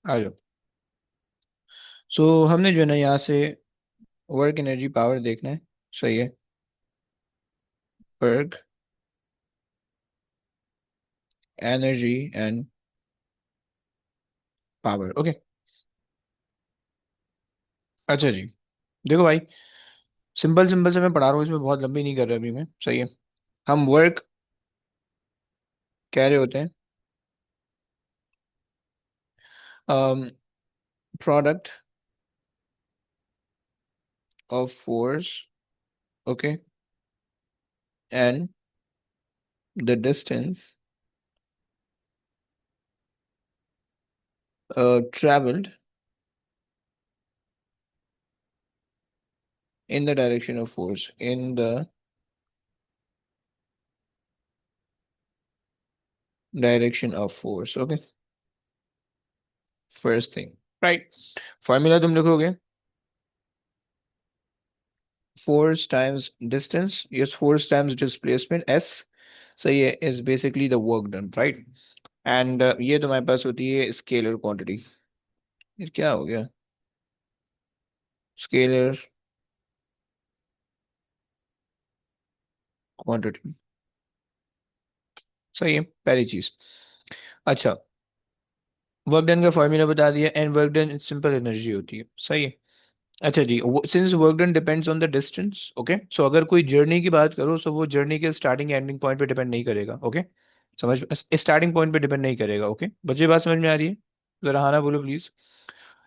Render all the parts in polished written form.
आ जाओ। सो हमने जो है ना यहाँ से वर्क एनर्जी पावर देखना है। सही है। Work energy and power. Okay. अच्छा जी। देखो भाई, सिंपल सिंपल से मैं पढ़ा रहा हूँ, इसमें बहुत लंबी नहीं कर रहा अभी मैं। सही है। हम वर्क कह रहे होते हैं product of force. Okay. And the distance traveled in the direction of force, in the direction of force। Okay. First thing, right. Formula तुम लिखोगे force times distance, yes, force times displacement, S. सही है, is basically the work done, right. And ये तुम्हारे पास होती है scalar quantity. ये क्या हो गया? Scalar quantity. सही है, पहली चीज। अच्छा, वर्क डन का फॉर्मूला बता दिया, and work done simple energy होती है। सही है। अच्छा जी, since work done depends on the distance, okay, so अगर कोई जर्नी की बात करो तो वो जर्नी के स्टार्टिंग एंडिंग पॉइंट पे डिपेंड नहीं करेगा। ओके, समझ, स्टार्टिंग पॉइंट पे डिपेंड नहीं करेगा। ओके, बच्चे बात समझ में आ रही है? जरा हाँ ना बोलो प्लीज।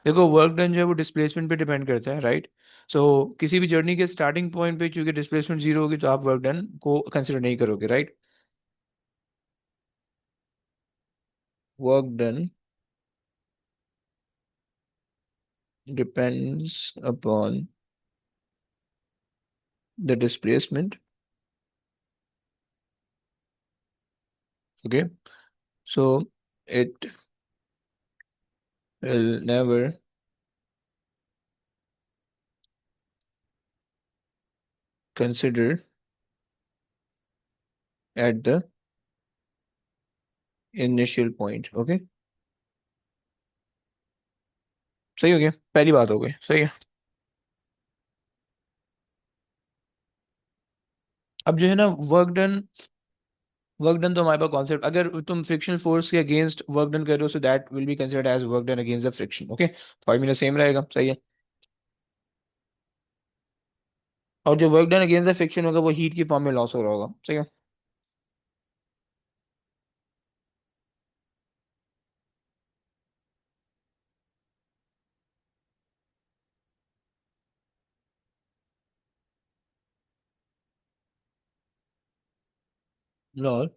देखो, वर्क डन जो है वो डिस्प्लेसमेंट पे डिपेंड करता है, राइट। सो किसी भी जर्नी के स्टार्टिंग पॉइंट पे चूंकि डिस्प्लेसमेंट जीरो होगी तो आप वर्क डन को कंसिडर नहीं करोगे, right. Work done depends upon the displacement. Okay, so it will never consider at the initial point। Okay, सही हो गया, पहली बात हो गई। सही है। अब जो है ना वर्क डन तो हमारे पास कॉन्सेप्ट, अगर तुम फ्रिक्शनल फोर्स के अगेंस्ट वर्क डन कर रहे हो so that will be considered as work done against the friction. Okay, formula same रहेगा। सही है। और जो work done against the friction होगा वो हीट की फॉर्म में लॉस हो रहा होगा। सही है। Loss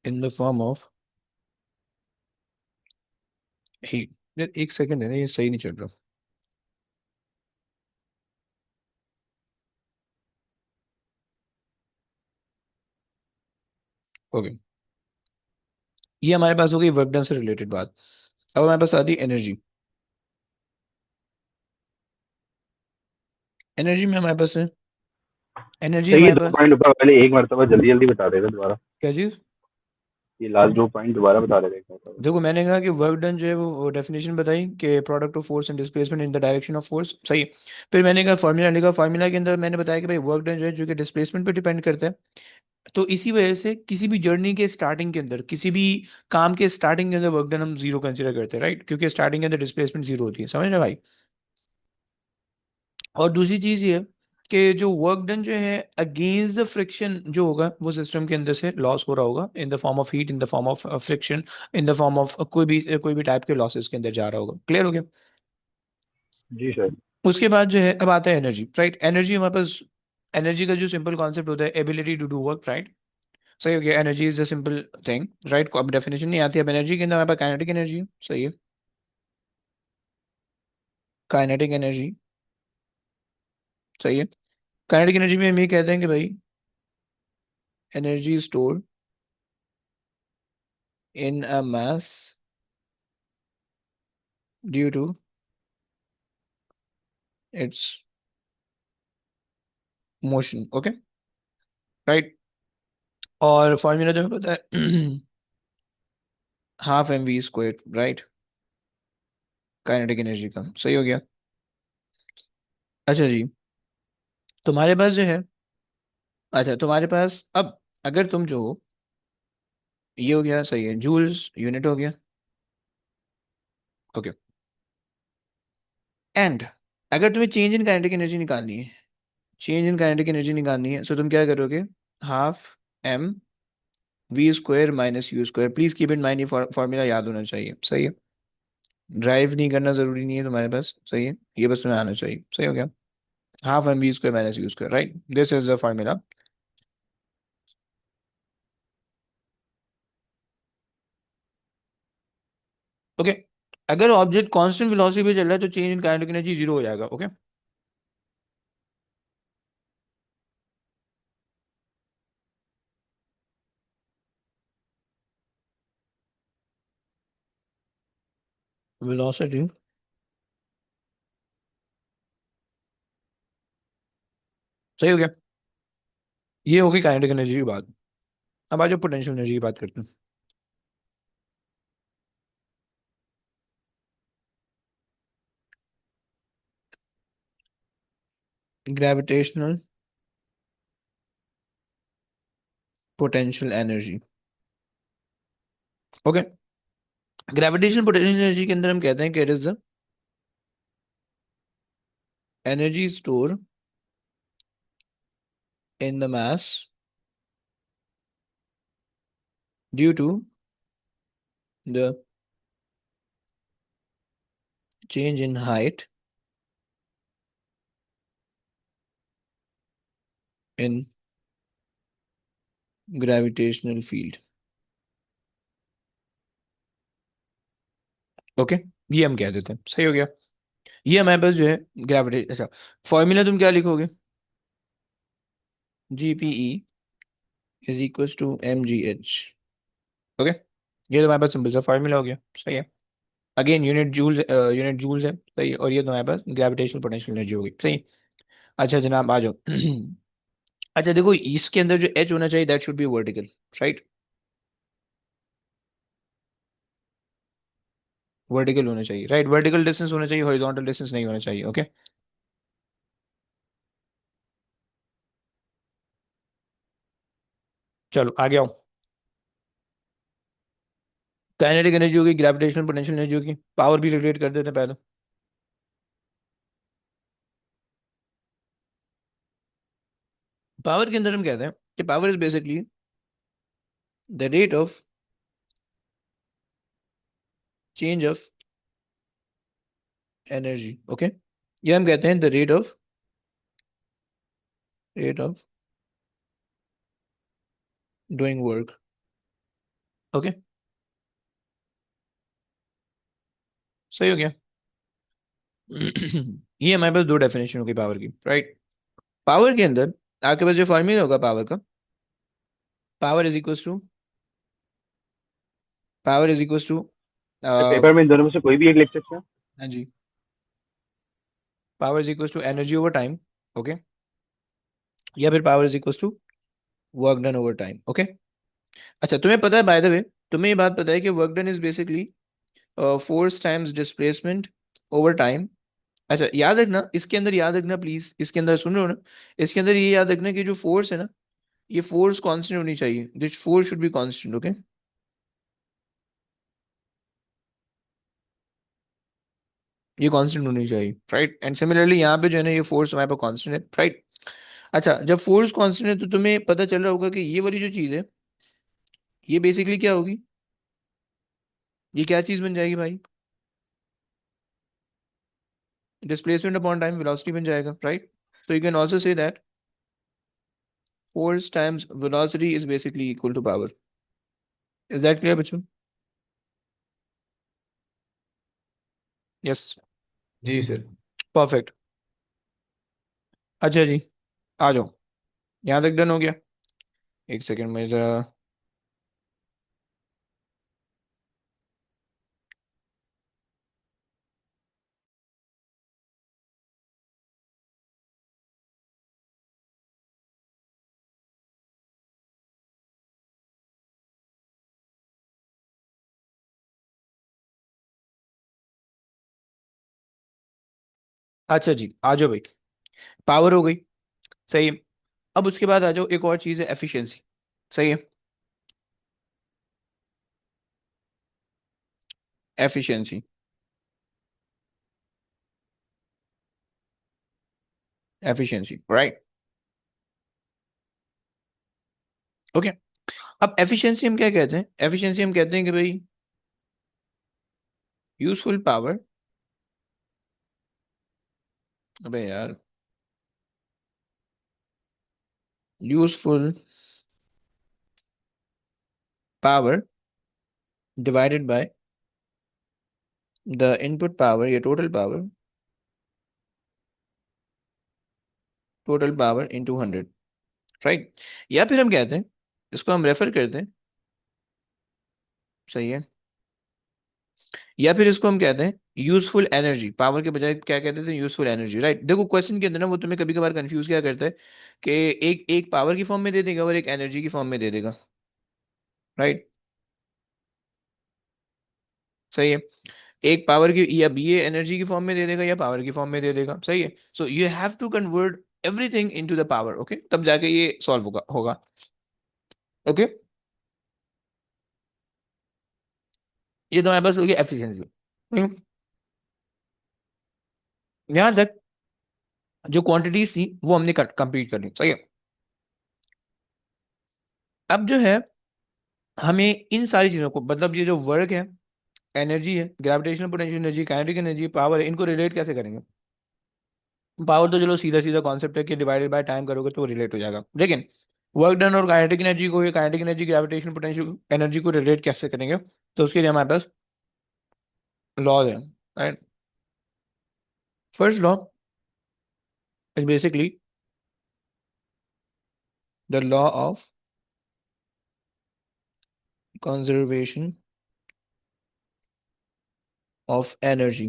in the form of heat. यार एक सेकंड है ना, ये सही नहीं चल रहा। ओके, ये हमारे पास हो गई वर्क डन से रिलेटेड बात। अब हमारे पास आती है एनर्जी। एनर्जी में हमारे पास है, एनर्जी सही है, हमारे 2 पास पॉइंट ऊपर वाले एक मर्तबा जल्दी-जल्दी बता देगा दोबारा। क्या चीज? ये लास्ट 2 पॉइंट दोबारा बता देगा एक मर्तबा। देखो, मैंने कहा कि वर्क डन जो है वो डेफिनेशन बताई कि product of force and displacement in the direction of force. सही है। फिर मैंने कहा फार्मूला लिखा, फार्मूला के अंदर मैंने बताया कि भाई वर्क डन जो है जो कि डिस्प्लेसमेंट पे डिपेंड करता है। तो इसी वजह से किसी भी जर्नी के स्टार्टिंग के अंदर, किसी भी काम के स्टार्टिंग के अंदर वर्क डन हम जीरो कंसिडर करते हैं, राइट, क्योंकि स्टार्टिंग के अंदर डिस्प्लेसमेंट जीरो होती है। समझ रहे भाई? और दूसरी चीज ये है कि जो वर्क डन जो है अगेंस्ट द फ्रिक्शन जो होगा वो सिस्टम के अंदर से लॉस हो रहा होगा in the form of heat, in the form of friction, in the form of कोई भी टाइप के लॉसेस के अंदर जा रहा होगा। क्लियर हो गया? जी सर। उसके बाद जो है अब आता है एनर्जी, राइट। एनर्जी हमारे पास, एनर्जी का जो सिंपल कॉन्सेप्ट होता है ability to do work, right. सही हो गया, energy is a simple thing, right. अब डेफिनेशन नहीं आती। अब एनर्जी के अंदर हमारे पास काइनेटिक एनर्जी है। सही है, काइनेटिक एनर्जी। सही है। काइनेटिक एनर्जी में हम ये कहते हैं कि भाई energy store in a mass due to its motion. Okay, right. और फॉर्मूला जो हमें पता है half m v square, right, kinetic energy का, सही हो गया। अच्छा जी, तुम्हारे पास जो है, अच्छा तुम्हारे पास अब, अगर तुम जो हो, ये हो गया, सही है, जूल्स यूनिट हो गया, ओके। एंड अगर तुम्हें चेंज इन काइनेटिक एनर्जी निकालनी है, चेंज इन काइनेटिक एनर्जी निकालनी है, सो तुम क्या करोगे, half m v square minus u square, please keep in mind, ये फॉर्मूला याद होना चाहिए, सही है। ड्राइव नहीं करना जरूरी नहीं है तुम्हारे पास, सही है, ये बस तुम्हें आना चाहिए, सही हो गया। Half m v square minus u square, right, this is the formula, okay. अगर ऑब्जेक्ट कांस्टेंट वेलोसिटी पे चल रहा है तो change in kinetic energy zero हो जाएगा, ओके। वेलोसिटी, सही हो गया। ये होगी काइनेटिक एनर्जी की बात। अब आ जाओ पोटेंशियल एनर्जी की बात करते हैं। Gravitational potential energy, okay. Gravitational potential energy के अंदर हम कहते हैं कि it is the energy store in the mass due to the change in height in gravitational field, okay. ये हम कह देते हैं, सही हो गया। ये हमारे पास जो है ग्रेविटी, अच्छा, फॉर्मूला तुम क्या लिखोगे, G P E is equal to m g h, okay. ये तो हमारे पास सिंपल सा फार्मूला हो गया, सही है। अगेन यूनिट जूल्स है, सही है, और ये तो हमारे पास ग्रेविटेशनल पोटेंशियल एनर्जी होगी, सही। अच्छा जनाब आ जाओ। अच्छा देखो, इसके अंदर जो एच होना चाहिए that should be vertical, right, vertical होना चाहिए, राइट, वर्टिकल डिस्टेंस होना चाहिए, हॉरिजॉन्टल डिस्टेंस नहीं होना चाहिए, ओके। चलो आगे आओ। काइनेटिक एनर्जी होगी, ग्रेविटेशनल पोटेंशियल एनर्जी होगी, पावर भी रिलेट कर देते हैं पहले। पावर के अंदर हम कहते हैं कि power is basically the rate of change of energy, okay. ये हम कहते हैं the rate of doing work, okay, सही हो गया। ये हमारे पास दो डेफिनेशन होगी पावर की, राइट। पावर के अंदर आपके पास जो फॉर्मूला होगा पावर का, power is equal to, power is equal to, ये पेपर में इन दोनों में से कोई भी एक लिख सकते हैं। हाँ जी, power is equal to energy over time, okay, या फिर power is equal to work done over time, okay. अच्छा तुम्हें पता है बाय द वे, तुम्हें ये बात पता है कि work done is basically force times displacement over time. अच्छा याद रखना, इसके अंदर याद रखना प्लीज, इसके अंदर सुन रहे हो ना, इसके अंदर ये याद रखना कि जो फोर्स है ना, ये फोर्स कांस्टेंट होनी चाहिए, this force should be constant, okay. ये कांस्टेंट होनी चाहिए, राइट, एंड सिमिलरली यहाँ पे जो है ना, ये फोर्स हमारे पास कांस्टेंट है, राइट। अच्छा जब फोर्स कांस्टेंट है तो तुम्हें पता चल रहा होगा कि ये वाली जो चीज है, ये बेसिकली क्या होगी, ये क्या चीज बन जाएगी भाई, डिस्प्लेसमेंट अपॉन टाइम वेलोसिटी बन जाएगा, right. So you can also say that force times velocity is basically equal to power. Is that clear बच्चों? Yes, जी सर। perfect. अच्छा जी, आ जाओ, यहाँ तक डन हो गया। एक सेकंड में जरा, अच्छा जी, आ जाओ भाई। पावर हो गई, सही है। अब उसके बाद आ जाओ, एक और चीज है एफिशिएंसी। सही है। Efficiency, efficiency, right. ओके। अब एफिशिएंसी हम क्या कहते हैं? एफिशिएंसी हम कहते हैं कि भाई यूजफुल पावर। अबे यार, useful power divided by the input power या टोटल पावर इंटू 100, राइट। या फिर हम कहते हैं, इसको हम रेफर करते हैं, सही है। या फिर इसको हम कहते हैं यूजफुल एनर्जी। पावर के बजाय क्या कहते थे? Useful energy, right. देखो क्वेश्चन के अंदर ना वो तुम्हें कभी कभार कंफ्यूज क्या करता है कि एक एक पावर की फॉर्म में दे देगा और एक एनर्जी की फॉर्म में दे देगा, राइट। सही है। एक पावर की या बी ए एनर्जी की फॉर्म में दे देगा या पावर की फॉर्म में दे देगा, सही है। So you have to convert everything into the power, okay, तब जाके ये सॉल्व होगा। ओके। ये तो हमारे पास होगी एफिशिएंसी। यहाँ तक जो क्वांटिटीज थी वो हमने कंप्लीट कर ली, सही है। अब जो है, हमें इन सारी चीजों को, मतलब ये जो वर्क है, एनर्जी है, gravitational potential energy, kinetic energy, power है, इनको रिलेट कैसे करेंगे? पावर तो चलो सीधा सीधा कॉन्सेप्ट है कि डिवाइडेड बाय टाइम करोगे तो रिलेट हो जाएगा, लेकिन वर्क डन और काइनेटिक एनर्जी को, ये kinetic energy gravitational potential energy को रिलेट कैसे करेंगे? तो उसके लिए हमारे पास लॉज है, right. First law is basically the law of conservation of energy,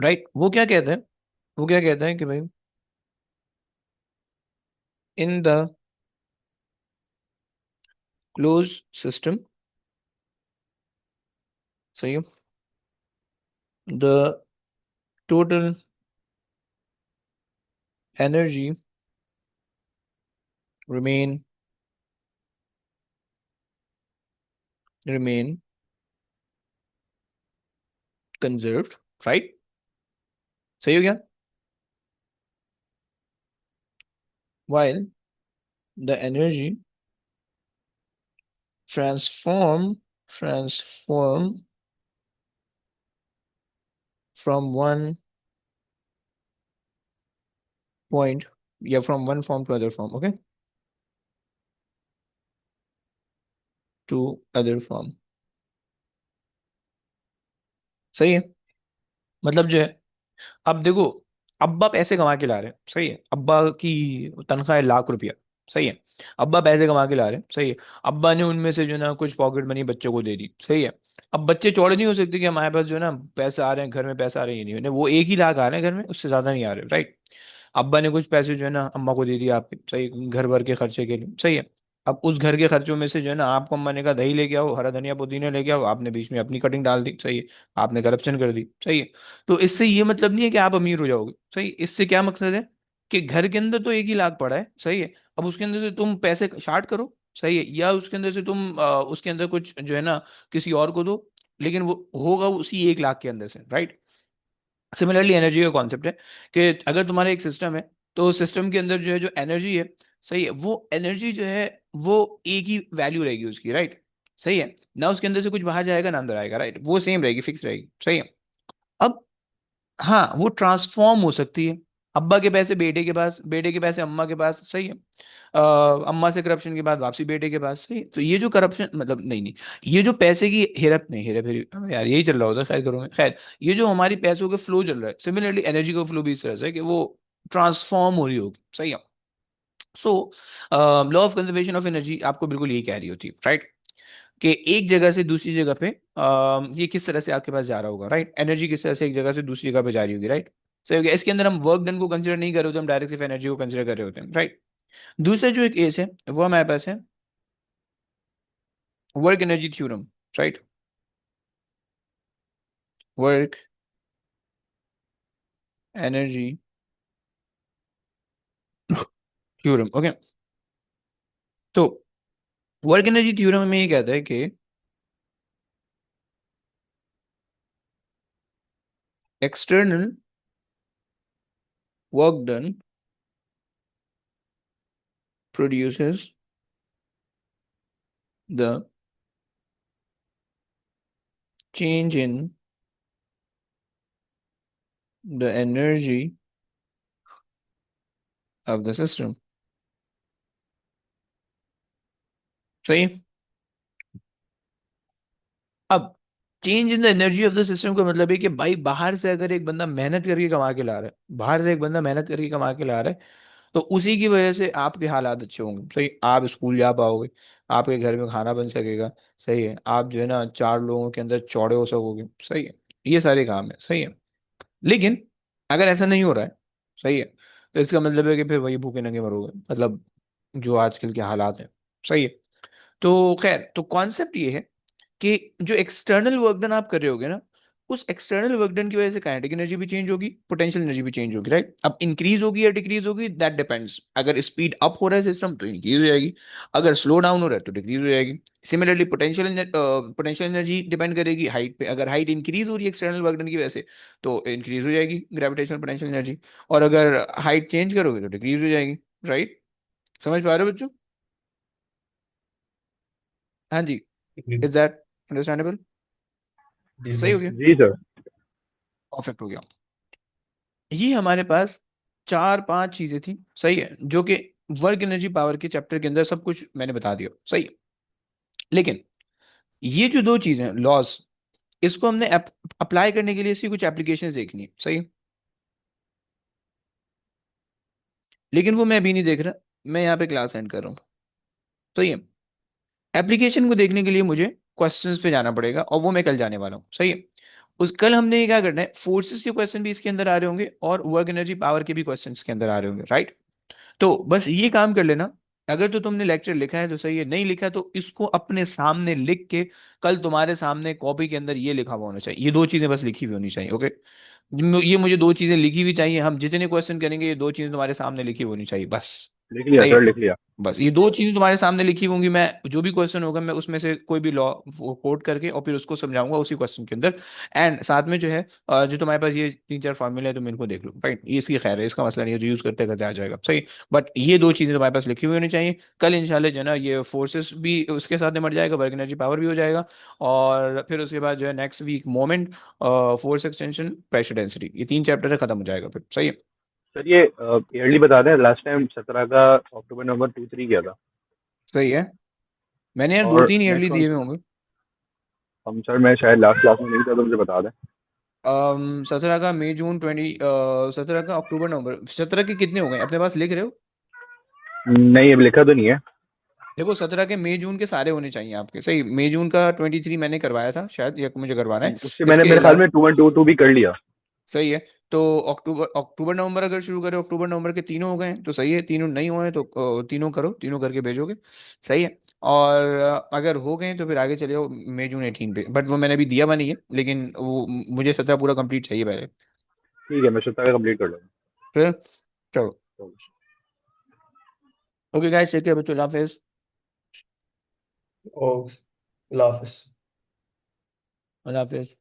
right. वो क्या कहते हैं? वो क्या कहते हैं कि भाई इन द क्लोज सिस्टम, सही है, the total energy remain remain conserved, right। सही हो गया। while the energy transform from one point, yeah, from one form to other form, okay, to other form, सही है। मतलब जो है, अब देखो, अब्बा पैसे कमा के ला रहे हैं, सही है। अब्बा की तनख्वाह है 1,00,000 रुपया, सही है। अब्बा पैसे कमा के ला रहे हैं, सही है। अब्बा ने उनमें से जो है ना कुछ पॉकेट मनी बच्चों को दे दी, सही है। अब बच्चे चौड़े नहीं हो सकते कि हमारे पास जो है ना पैसे आ रहे हैं, घर में पैसे आ रहे हैं, ये नहीं, वो 1 ही लाख आ रहे हैं घर में, उससे ज्यादा नहीं आ रहे, राइट। अब्बा ने कुछ पैसे जो है ना अम्मा को दे दिया आपके, सही, घर भर के खर्चे के लिए, सही है। अब उस घर के खर्चों में से जो है ना आपको अम्मा ने कहा दही लेके आओ, हरा धनिया पुदीना लेके आओ, आपने बीच में अपनी कटिंग डाल दी, सही है। आपने करप्शन कर दी, सही है। तो इससे ये मतलब नहीं है कि आप अमीर हो जाओगे, सही। इससे क्या मकसद है कि घर के अंदर तो 1 ही लाख पड़ा है, सही है। अब उसके अंदर से तुम पैसे शार्ट करो, सही है, या उसके अंदर से तुम उसके अंदर कुछ जो है ना किसी और को दो, लेकिन वो होगा उसी 1 लाख के अंदर से, राइट। सिमिलरली एनर्जी का कॉन्सेप्ट है कि अगर तुम्हारा एक सिस्टम है, तो सिस्टम के अंदर जो है जो एनर्जी है, सही है, वो एनर्जी जो है वो एक ही वैल्यू रहेगी उसकी, राइट। सही है ना, उसके अंदर से कुछ बाहर जाएगा ना अंदर आएगा, राइट, वो सेम रहेगी, फिक्स रहेगी, सही है। अब हाँ, वो ट्रांसफॉर्म हो सकती है, अब्बा के पैसे बेटे के पास, बेटे के पैसे अम्मा के पास, सही है। अम्मा से करप्शन के बाद वापसी बेटे के पास, सही है। तो ये जो करप्शन, मतलब नहीं नहीं, ये जो पैसे की हेरप नहीं, हेरा फेरी, अबे यार यही चल रहा होता है, खैर करो, खैर। ये जो हमारी पैसों का फ्लो चल रहा है, सिमिलरली एनर्जी का फ्लो भी इस तरह से है कि वो ट्रांसफॉर्म हो रही होगी, सही है। So law of conservation of energy आपको बिल्कुल यही कह रही होती है, राइट। कि एक जगह से दूसरी जगह पे ये किस तरह से आपके पास जा रहा होगा, राइट। एनर्जी किस तरह से एक जगह से दूसरी जगह पे जा रही होगी, राइट। सही हो गया। इसके अंदर हम वर्क डन को कंसिडर नहीं कर रहे होते, हम डायरेक्ट सिर्फ एनर्जी को कंसिडर कर रहे होते हैं, राइट। दूसरा जो एक केस है वो हमारे पास है work energy theorem, right. Work energy theorem. Okay, तो वर्क एनर्जी थ्योरम में ये कहता है कि external work done produces the change in the energy of the system। सही है? अब change in the energy of the system का मतलब है कि भाई बाहर से अगर एक बंदा मेहनत करके कमा के ला रहा है, बाहर से एक बंदा मेहनत करके कमा के ला रहा है, तो उसी की वजह से आपके हालात अच्छे होंगे। सही, आप स्कूल जा पाओगे, आपके घर में खाना बन सकेगा। सही है, आप जो है ना चार लोगों के अंदर चौड़े हो सकोगे। सही है, ये सारे काम है। सही है, लेकिन अगर ऐसा नहीं हो रहा है, सही है, तो इसका मतलब है कि फिर वही भूखे नंगे मरोगे, मतलब जो आजकल के हालात हैं। सही है, तो खैर, तो कॉन्सेप्ट ये है कि जो एक्सटर्नल वर्क डन आप कर रहे होगे ना, उस एक्सटर्नल वर्क डन की वजह से काइनेटिक एनर्जी भी चेंज होगी, पोटेंशियल एनर्जी भी चेंज होगी। राइट, अब इंक्रीज होगी या डिक्रीज होगी, दैट डिपेंड्स। अगर स्पीड अप हो रहा है सिस्टम तो इंक्रीज हो जाएगी, अगर स्लो डाउन हो रहा है तो डिक्रीज हो जाएगी। सिमिलरली पोटेंशियल एनर्जी डिपेंड करेगी हाइट पे। अगर हाइट इंक्रीज हो रही है एक्सटर्नल वर्क डन की वजह से तो इंक्रीज हो जाएगी ग्रेविटेशनल पोटेंशियल एनर्जी, और अगर हाइट चेंज करोगे तो डिक्रीज हो जाएगी। राइट, समझ पा रहे हो बच्चों? हाँ जी, जी। Is that understandable? जी सही हो सर। गया, जी सर। परफेक्ट हो गया। ये हमारे पास चार पांच चीजें थी, सही है, जो कि वर्क एनर्जी पावर के चैप्टर के अंदर सब कुछ मैंने बता दिया। सही है, लेकिन ये जो दो चीजें हैं लॉज, इसको हमने अप्लाई करने के लिए इसकी कुछ एप्लीकेशंस देखनी है। सही है, लेकिन वो मैं अभी नहीं देख रहा, मैं यहाँ पे क्लास एंड कर रहा हूँ। सही है, एप्लीकेशन को देखने के लिए मुझे क्वेश्चंस पे जाना पड़ेगा, और वो मैं कल जाने वाला हूँ। सही है, उस कल हमने ये क्या करना है, फोर्सेस के क्वेश्चन भी इसके अंदर आ रहे होंगे और वर्क एनर्जी पावर के भी क्वेश्चन इसके अंदर आ रहे होंगे। राइट, तो बस ये काम कर लेना। अगर तो तुमने लेक्चर लिखा है तो सही है, नहीं लिखा तो इसको अपने सामने लिख के कल तुम्हारे सामने कॉपी के अंदर ये लिखा हुआ होना चाहिए, ये दो चीजें बस लिखी हुई होनी चाहिए। ओके, ये मुझे दो चीजें लिखी हुई चाहिए, हम जितने क्वेश्चन करेंगे ये दो चीजें तुम्हारे सामने लिखी हुई होनी चाहिए बस। लिख लिया सही सर, है, लिख लिया। बस ये दो चीजें तुम्हारे सामने लिखी होंगी, मैं जो भी क्वेश्चन होगा मैं उसमें से कोई भी लॉ कोट करके और फिर उसको समझाऊंगा उसी क्वेश्चन के अंदर। एंड साथ में जो है जो तुम्हारे पास ये तीन चार फॉर्मूले हैं तुम इनको देख लो। राइट, ये इसकी खैर है, इसका मसला नहीं है, यूज करते करते आ जाएगा। सही, बट ये दो चीजें तुम्हारे पास लिखी हुई होनी चाहिए। कल इंशाल्लाह जो है ना ये फोर्सेस भी उसके साथ निपट जाएगा, वर्क एनर्जी पावर भी हो जाएगा, और फिर उसके बाद जो है next week moment, force extension, pressure density, ये तीन चैप्टर खत्म हो जाएगा फिर। सही है, सर ये ईयरली बता दें, लास्ट टाइम 17 का अक्टूबर नवंबर 2 3 किया था। सही है, मैंने यार दो और तीन ईयरली नेक्स्ट दिए मंथ, हुए होंगे। हम सर मैं शायद लास्ट क्लास में नहीं था तो मुझे बता दें। 17 का मई जून 17 का अक्टूबर नवंबर, 17 के कितने हो गए अपने पास, लिख रहे हो? नहीं, अभी लिखा तो नहीं है। देखो 17 के मई जून के सारे होने चाहिए आपके। सही, मई जून का 23 मैंने करवाया था शायद, या मुझे करवाना है उससे मैंने इसके मेरे ख्याल अलावा। में 2 1 2 2 भी कर लिया। सही है, तो अक्टूबर अक्टूबर नवंबर अगर शुरू करें, अक्टूबर नवंबर के तीनों हो गए हैं तो सही है, तीनों नहीं हुए हैं तो तीनों करो, तीनों करके भेजोगे। सही है, और अगर हो गए तो फिर आगे चले जाओ मई जून 18 पे, बट वो मैंने अभी दिया हुआ नहीं है, लेकिन वो मुझे 17 पूरा कंप्लीट चाहिए पहले। ठीक है, मैं 17 का कंप्लीट कर लूँगा। फिर चलो, तो ओके गाइस, टेक केयर बच्चों, अल्लाह हाफिज। और अल्लाह हाफिज। अल्लाह हाफिज।